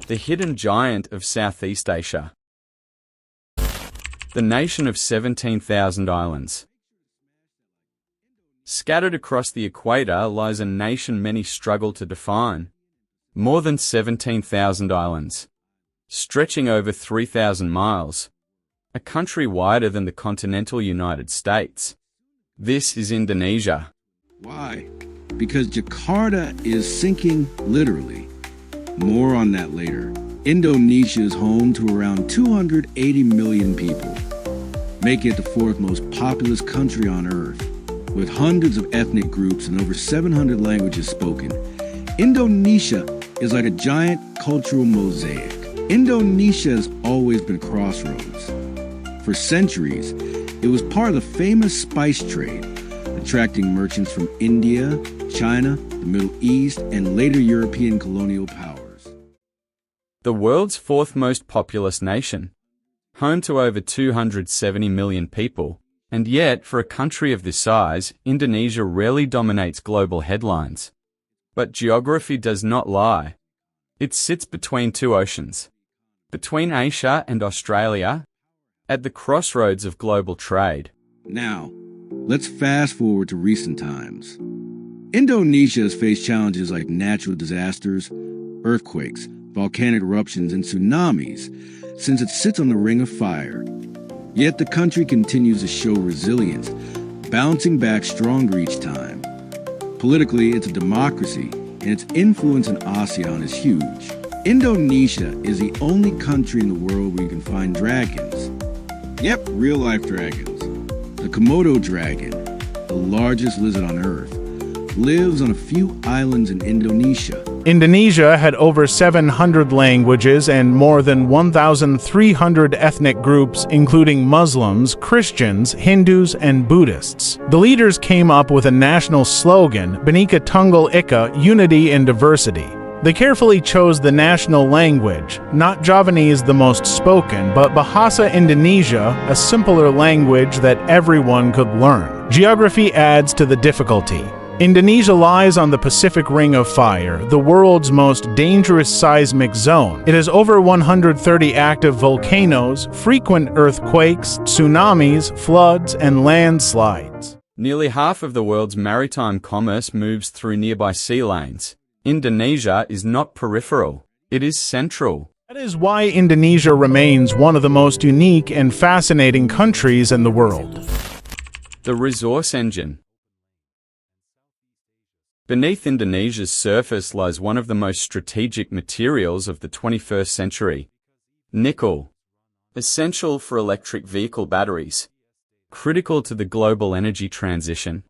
the hidden giant of Southeast Asia. The nation of 17,000 islands. Scattered across the equator lies a nation many struggle to define. More than 17,000 islands, stretching over 3,000 miles. A country wider than the continental United States. This is Indonesia. Why? Because Jakarta is sinking literally. More on that later. Indonesia is home to around 280 million people, making it the fourth most populous country on Earth. With hundreds of ethnic groups and over 700 languages spoken, Indonesia is like a giant cultural mosaic. Indonesia has always been crossroads. For centuries, it was part of the famous spice trade, attracting merchants from India, China, the Middle East, and later European colonial powers. The world's fourth most populous nation, home to over 270 million people, and yet, for a country of this size, Indonesia rarely dominates global headlines. But geography does not lie. It sits between two oceans, between Asia and Australia, at the crossroads of global trade. Now, let's fast forward to recent times. Indonesia has faced challenges like natural disasters, earthquakes, volcanic eruptions, and tsunamis since it sits on the ring of fire. Yet the country continues to show resilience, bouncing back stronger each time. Politically, it's a democracy, and its influence in ASEAN is huge. Indonesia is the only country in the world where you can find dragons. Yep, real-life dragons. The Komodo dragon, the largest lizard on Earth, lives on a few islands in Indonesia. Indonesia had over 700 languages and more than 1,300 ethnic groups, including Muslims, Christians, Hindus, and Buddhists. The leaders came up with a national slogan, Bhinneka Tunggal Ika, unity in diversity. They carefully chose the national language, not Javanese the most spoken, but Bahasa Indonesia, a simpler language that everyone could learn. Geography adds to the difficulty. Indonesia lies on the Pacific Ring of Fire, the world's most dangerous seismic zone. It has over 130 active volcanoes, frequent earthquakes, tsunamis, floods, and landslides. Nearly half of the world's maritime commerce moves through nearby sea lanes. Indonesia is not peripheral, it is central. That is why Indonesia remains one of the most unique and fascinating countries in the world. The resource engine. Beneath Indonesia's surface lies one of the most strategic materials of the 21st century. Nickel. Essential for electric vehicle batteries. Critical to the global energy transition.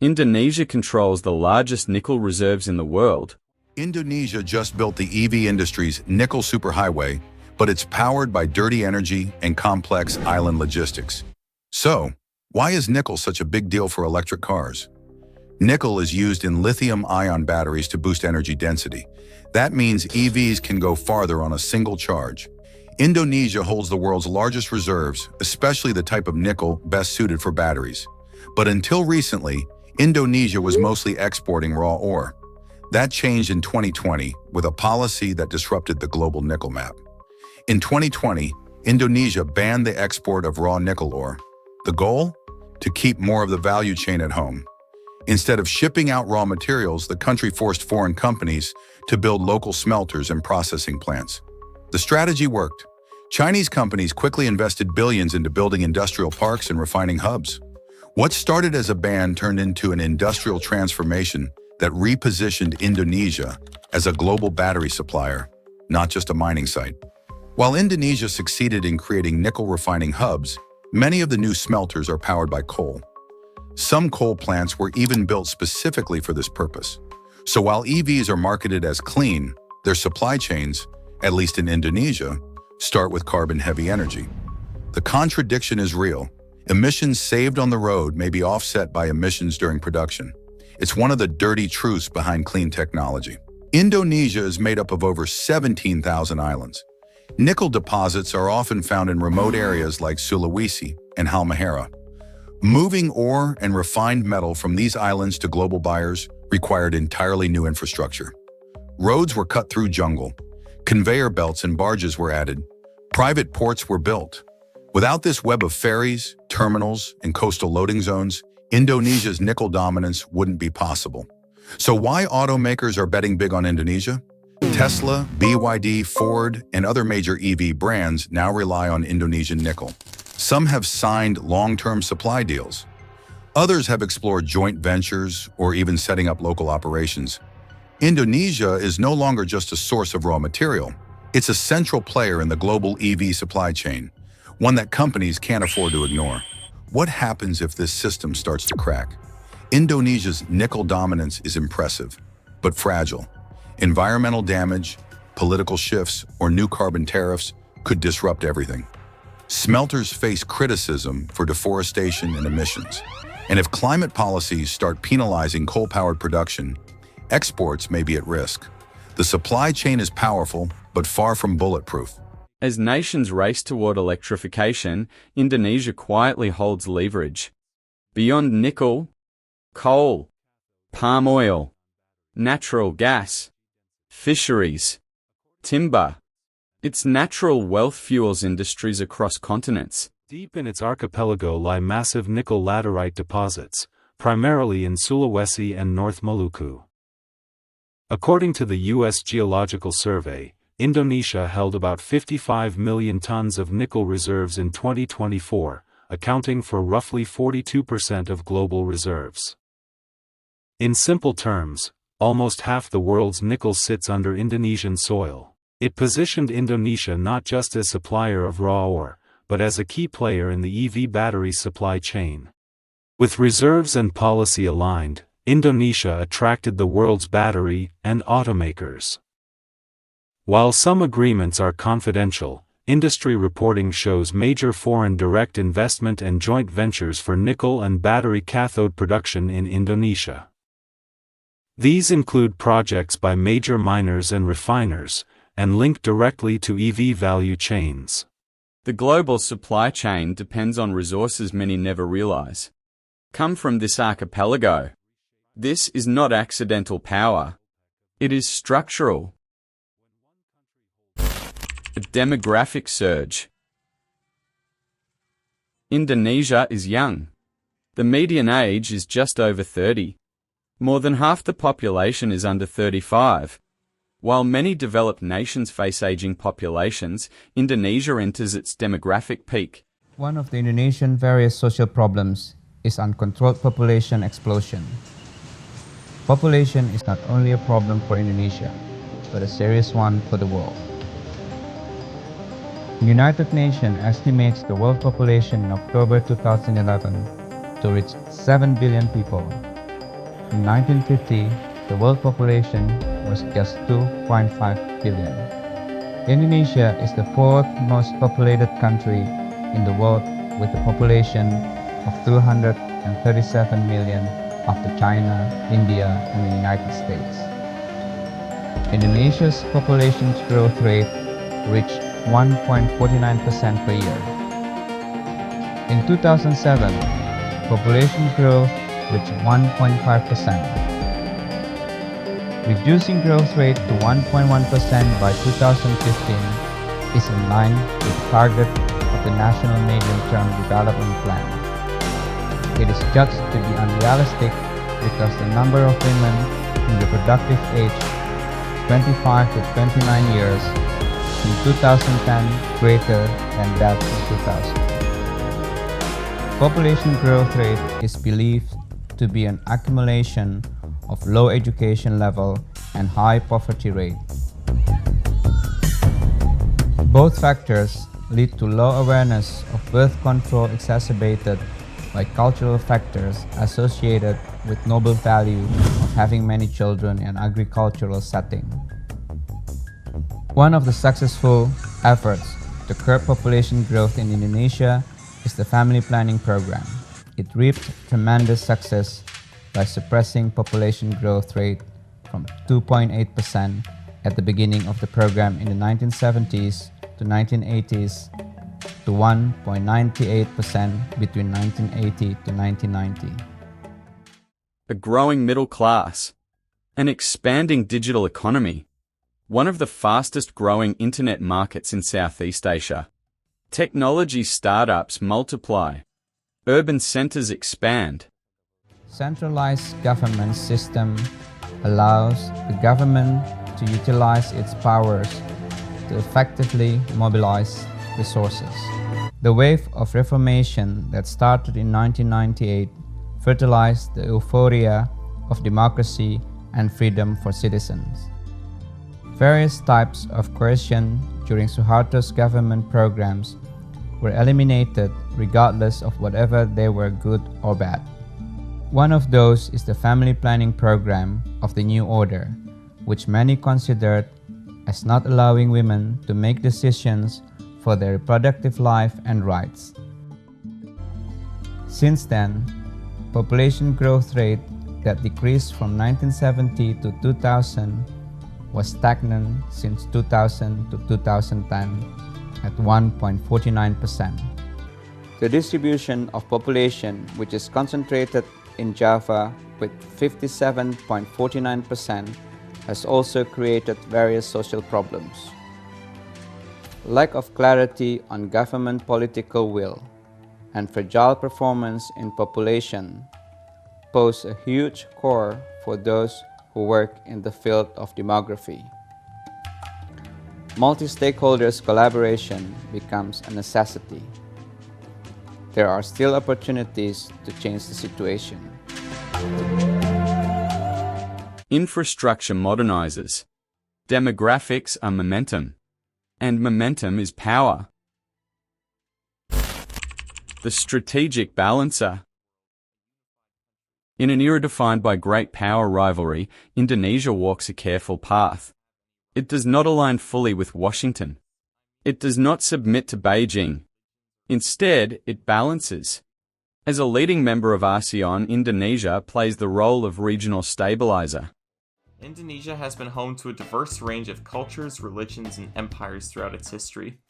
Indonesia controls the largest nickel reserves in the world. Indonesia just built the EV industry's nickel superhighway, but it's powered by dirty energy and complex island logistics. So, why is nickel such a big deal for electric cars? Nickel is used in lithium-ion batteries to boost energy density. That means EVs can go farther on a single charge. Indonesia holds the world's largest reserves, especially the type of nickel best suited for batteries. But until recently, Indonesia was mostly exporting raw ore. That changed in 2020 with a policy that disrupted the global nickel map. In 2020, Indonesia banned the export of raw nickel ore. The goal? To keep more of the value chain at home. Instead of shipping out raw materials, the country forced foreign companies to build local smelters and processing plants. The strategy worked. Chinese companies quickly invested billions into building industrial parks and refining hubs. What started as a ban turned into an industrial transformation that repositioned Indonesia as a global battery supplier, not just a mining site. While Indonesia succeeded in creating nickel refining hubs, many of the new smelters are powered by coal. Some coal plants were even built specifically for this purpose. So while EVs are marketed as clean, their supply chains, at least in Indonesia, start with carbon-heavy energy. The contradiction is real. Emissions saved on the road may be offset by emissions during production. It's one of the dirty truths behind clean technology. Indonesia is made up of over 17,000 islands. Nickel deposits are often found in remote areas like Sulawesi and Halmahera. Moving ore and refined metal from these islands to global buyers required entirely new infrastructure. Roads were cut through jungle. Conveyor belts and barges were added. Private ports were built. Without this web of ferries, terminals, and coastal loading zones, Indonesia's nickel dominance wouldn't be possible. So why automakers are betting big on Indonesia? Tesla, BYD, Ford, and other major EV brands now rely on Indonesian nickel. Some have signed long-term supply deals. Others have explored joint ventures or even setting up local operations. Indonesia is no longer just a source of raw material. It's a central player in the global EV supply chain, one that companies can't afford to ignore. What happens if this system starts to crack? Indonesia's nickel dominance is impressive, but fragile. Environmental damage, political shifts, or new carbon tariffs could disrupt everything. Smelters face criticism for deforestation and emissions. And if climate policies start penalizing coal-powered production, exports may be at risk. The supply chain is powerful, but far from bulletproof. As nations race toward electrification, Indonesia quietly holds leverage. Beyond nickel, coal, palm oil, natural gas, fisheries, timber, its natural wealth fuels industries across continents. Deep in its archipelago lie massive nickel laterite deposits, primarily in Sulawesi and North Maluku. According to the U.S. Geological Survey, Indonesia held about 55 million tons of nickel reserves in 2024, accounting for roughly 42% of global reserves. In simple terms, almost half the world's nickel sits under Indonesian soil. It positioned Indonesia not just as supplier of raw ore, but as a key player in the EV battery supply chain. With reserves and policy aligned, Indonesia attracted the world's battery and automakers. While some agreements are confidential, industry reporting shows major foreign direct investment and joint ventures for nickel and battery cathode production in Indonesia. These include projects by major miners and refiners, and link directly to EV value chains. The global supply chain depends on resources many never realize. Come from this archipelago. This is not accidental power. It is structural. A demographic surge. Indonesia is young. The median age is just over 30. More than half the population is under 35. While many developed nations face aging populations, Indonesia enters its demographic peak. One of the Indonesian various social problems is uncontrolled population explosion. Population is not only a problem for Indonesia, but a serious one for the world. The United Nations estimates the world population in October 2011 to reach 7 billion people. In 1950, the world population was just 2.5 billion. Indonesia is the fourth most populated country in the world with a population of 237 million after China, India, and the United States. Indonesia's population growth rate reached 1.49% per year. In 2007, population growth reached 1.5%. Reducing growth rate to 1.1% by 2015 is in line with the target of the National Medium-Term Development Plan. It is judged to be unrealistic because the number of women in reproductive age 25 to 29 years in 2010 greater than that in 2000. Population growth rate is believed to be an accumulation of low education level and high poverty rate. Both factors lead to low awareness of birth control exacerbated by cultural factors associated with noble value of having many children in an agricultural setting. One of the successful efforts to curb population growth in Indonesia is the family planning program. It reaped tremendous success by suppressing population growth rate from 2.8% at the beginning of the program in the 1970s to 1980s to 1.98% between 1980 to 1990. A growing middle class, an expanding digital economy, one of the fastest growing internet markets in Southeast Asia. Technology startups multiply. Urban centers expand. Centralized government system allows the government to utilize its powers to effectively mobilize resources. The wave of reformation that started in 1998 fertilized the euphoria of democracy and freedom for citizens. Various types of coercion during Suharto's government programs were eliminated regardless of whether they were good or bad. One of those is the family planning program of the New Order, which many considered as not allowing women to make decisions for their reproductive life and rights. Since then, population growth rate that decreased from 1970 to 2000 was stagnant since 2000 to 2010 at 1.49%. The distribution of population, which is concentrated in Java with 57.49%, has also created various social problems. Lack of clarity on government political will and fragile performance in population pose a huge core for those who work in the field of demography. Multi-stakeholders collaboration becomes a necessity. There are still opportunities to change the situation. Infrastructure modernizes. Demographics are momentum, and momentum is power. The strategic balancer. In an era defined by great power rivalry, Indonesia walks a careful path. It does not align fully with Washington. It does not submit to Beijing. Instead, it balances. As a leading member of ASEAN, Indonesia plays the role of regional stabilizer. Indonesia has been home to a diverse range of cultures, religions, and empires throughout its history.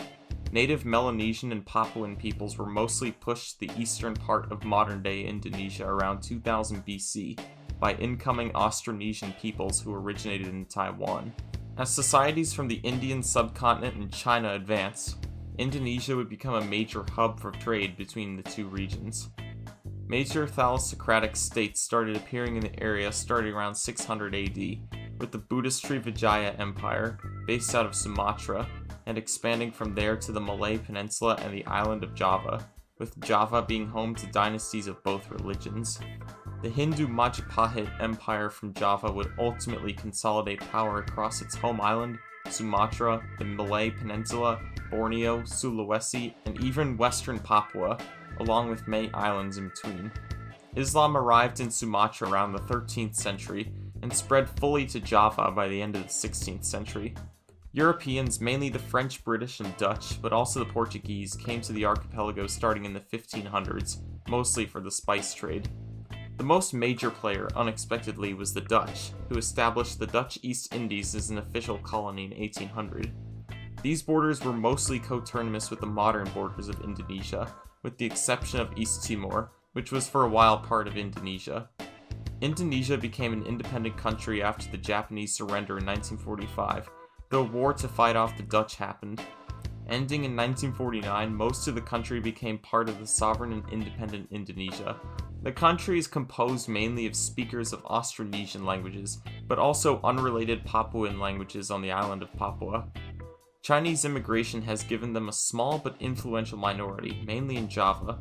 Native Melanesian and Papuan peoples were mostly pushed to the eastern part of modern-day Indonesia around 2000 BC by incoming Austronesian peoples who originated in Taiwan. As societies from the Indian subcontinent and China advanced, Indonesia would become a major hub for trade between the two regions. Major thalassocratic states started appearing in the area starting around 600 AD, with the Buddhist Srivijaya Empire, based out of Sumatra, and expanding from there to the Malay Peninsula and the island of Java, with Java being home to dynasties of both religions. The Hindu Majapahit Empire from Java would ultimately consolidate power across its home island, Sumatra, the Malay Peninsula, Borneo, Sulawesi, and even western Papua, along with many islands in between. Islam arrived in Sumatra around the 13th century and spread fully to Java by the end of the 16th century. Europeans, mainly the French, British, and Dutch, but also the Portuguese, came to the archipelago starting in the 1500s, mostly for the spice trade. The most major player, unexpectedly, was the Dutch, who established the Dutch East Indies as an official colony in 1800. These borders were mostly coterminous with the modern borders of Indonesia, with the exception of East Timor, which was for a while part of Indonesia. Indonesia became an independent country after the Japanese surrender in 1945, though a war to fight off the Dutch happened. Ending in 1949, most of the country became part of the sovereign and independent Indonesia. The country is composed mainly of speakers of Austronesian languages, but also unrelated Papuan languages on the island of Papua. Chinese immigration has given them a small but influential minority, mainly in Java.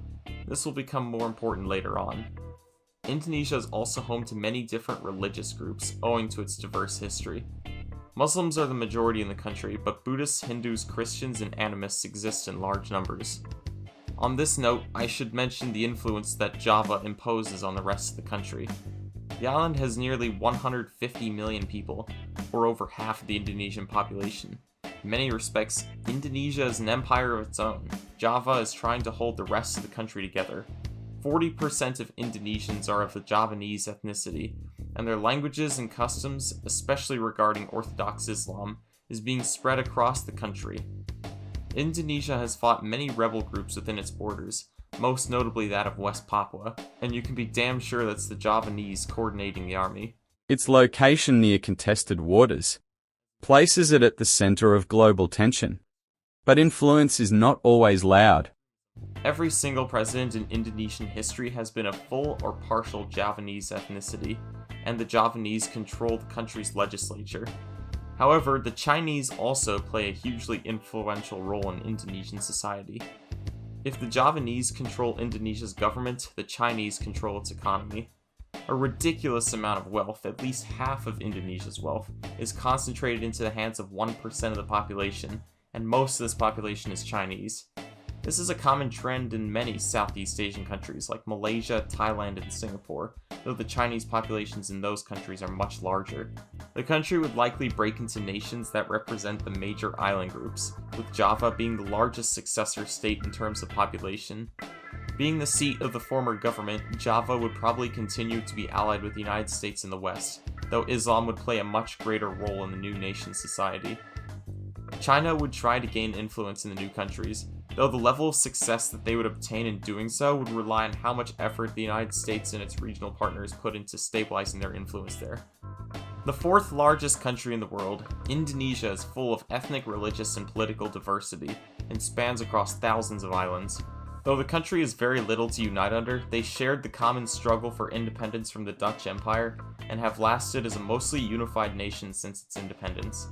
This will become more important later on. Indonesia is also home to many different religious groups, owing to its diverse history. Muslims are the majority in the country, but Buddhists, Hindus, Christians, and animists exist in large numbers. On this note, I should mention the influence that Java imposes on the rest of the country. The island has nearly 150 million people, or over half of the Indonesian population. In many respects, Indonesia is an empire of its own. Java is trying to hold the rest of the country together. 40% of Indonesians are of the Javanese ethnicity, and their languages and customs, especially regarding Orthodox Islam, is being spread across the country. Indonesia has fought many rebel groups within its borders, most notably that of West Papua, and you can be damn sure that's the Javanese coordinating the army. Its location near contested waters. places it at the center of global tension. But influence is not always loud. Every single president in Indonesian history has been of full or partial Javanese ethnicity, and the Javanese control the country's legislature. However, the Chinese also play a hugely influential role in Indonesian society. If the Javanese control Indonesia's government, the Chinese control its economy. A ridiculous amount of wealth, at least half of Indonesia's wealth, is concentrated into the hands of 1% of the population, and most of this population is Chinese. This is a common trend in many Southeast Asian countries like Malaysia, Thailand, and Singapore, though the Chinese populations in those countries are much larger. The country would likely break into nations that represent the major island groups, with Java being the largest successor state in terms of population. Being the seat of the former government, Java would probably continue to be allied with the United States in the West, though Islam would play a much greater role in the new nation society. China would try to gain influence in the new countries, though the level of success that they would obtain in doing so would rely on how much effort the United States and its regional partners put into stabilizing their influence there. The fourth largest country in the world, Indonesia is full of ethnic, religious, and political diversity, and spans across thousands of islands. Though the country has very little to unite under, they shared the common struggle for independence from the Dutch Empire, and have lasted as a mostly unified nation since its independence.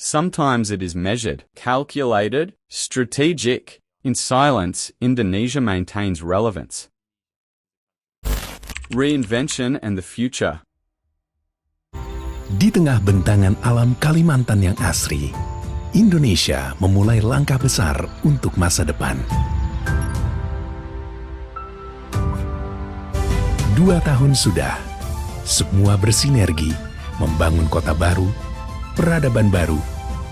Sometimes it is measured, calculated, strategic. In silence, Indonesia maintains relevance. Reinvention and the future. Di tengah bentangan alam Kalimantan yang asri, Indonesia memulai langkah besar untuk masa depan. 2 tahun sudah, semua bersinergi membangun kota baru, peradaban baru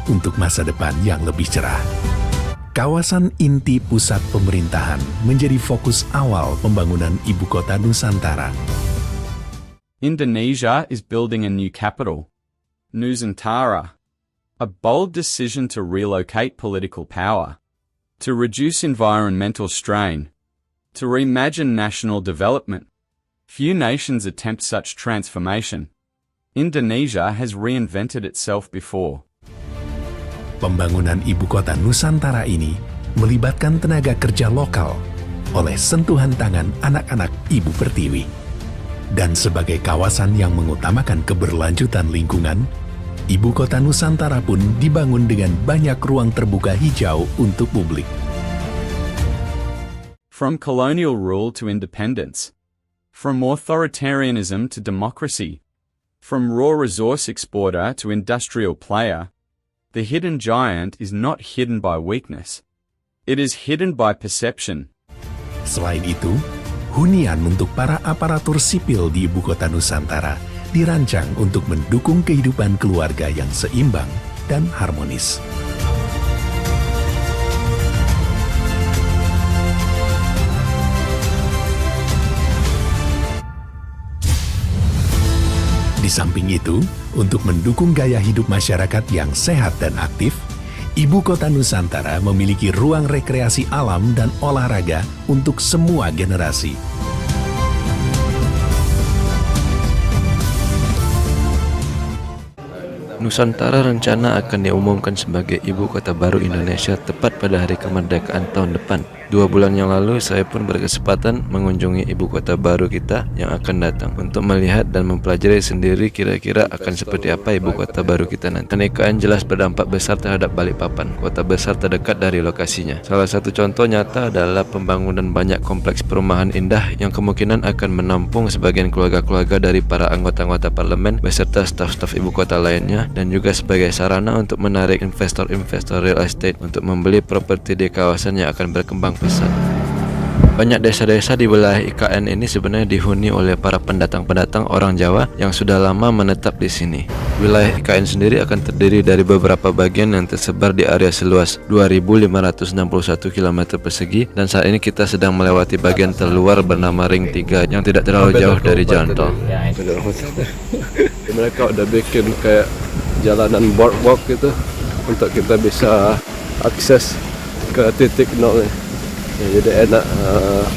untuk masa depan yang lebih cerah. Kawasan inti pusat pemerintahan menjadi fokus awal pembangunan ibu kota Nusantara. Indonesia is building a new capital, Nusantara, a bold decision to relocate political power, to reduce environmental strain, to reimagine national development. Few nations attempt such transformation. Indonesia has reinvented itself before. Pembangunan ibu kota Nusantara ini melibatkan tenaga kerja lokal oleh sentuhan tangan anak-anak Ibu Pertiwi. Dan sebagai kawasan yang mengutamakan keberlanjutan lingkungan, ibu kota Nusantara pun dibangun dengan banyak ruang terbuka hijau untuk publik. From colonial rule to independence, from authoritarianism to democracy, from raw resource exporter to industrial player, the hidden giant is not hidden by weakness. It is hidden by perception. Selain itu, hunian untuk para aparatur sipil di ibu kota Nusantara dirancang untuk mendukung kehidupan keluarga yang seimbang dan harmonis. Di samping itu, untuk mendukung gaya hidup masyarakat yang sehat dan aktif, Ibu Kota Nusantara memiliki ruang rekreasi alam dan olahraga untuk semua generasi. Nusantara rencana akan diumumkan sebagai ibu kota baru Indonesia tepat pada hari kemerdekaan tahun depan. 2 bulan yang lalu saya pun berkesempatan mengunjungi ibu kota baru kita yang akan datang untuk melihat dan mempelajari sendiri kira-kira akan seperti apa ibu kota baru kita nanti. Keanekaan jelas berdampak besar terhadap Balikpapan, kota besar terdekat dari lokasinya. Salah satu contoh nyata adalah pembangunan banyak kompleks perumahan indah yang kemungkinan akan menampung sebagian keluarga-keluarga dari para anggota-anggota parlemen beserta staf-staf ibu kota lainnya, dan juga sebagai sarana untuk menarik investor-investor real estate untuk membeli properti di kawasan yang akan berkembang pesat. Banyak desa-desa di wilayah IKN ini sebenarnya dihuni oleh para pendatang-pendatang orang Jawa yang sudah lama menetap di sini. Wilayah IKN sendiri akan terdiri dari beberapa bagian yang tersebar di area seluas 2.561 km persegi, dan saat ini kita sedang melewati bagian terluar bernama Ring 3 yang tidak terlalu jauh dari jalan tol. Mereka udah bikin kayak jalanan boardwalk gitu untuk kita bisa akses ke titik nol nih. Ya, jadi enak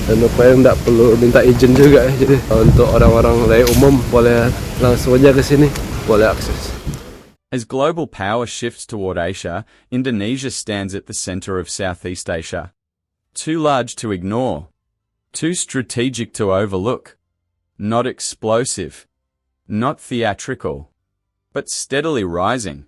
dan upaya nggak perlu minta izin juga ya. Jadi untuk orang-orang lain umum boleh langsung aja ke sini, boleh akses. As global power shifts toward Asia, Indonesia stands at the center of Southeast Asia. Too large to ignore. Too strategic to overlook. Not explosive. Not theatrical. But steadily rising.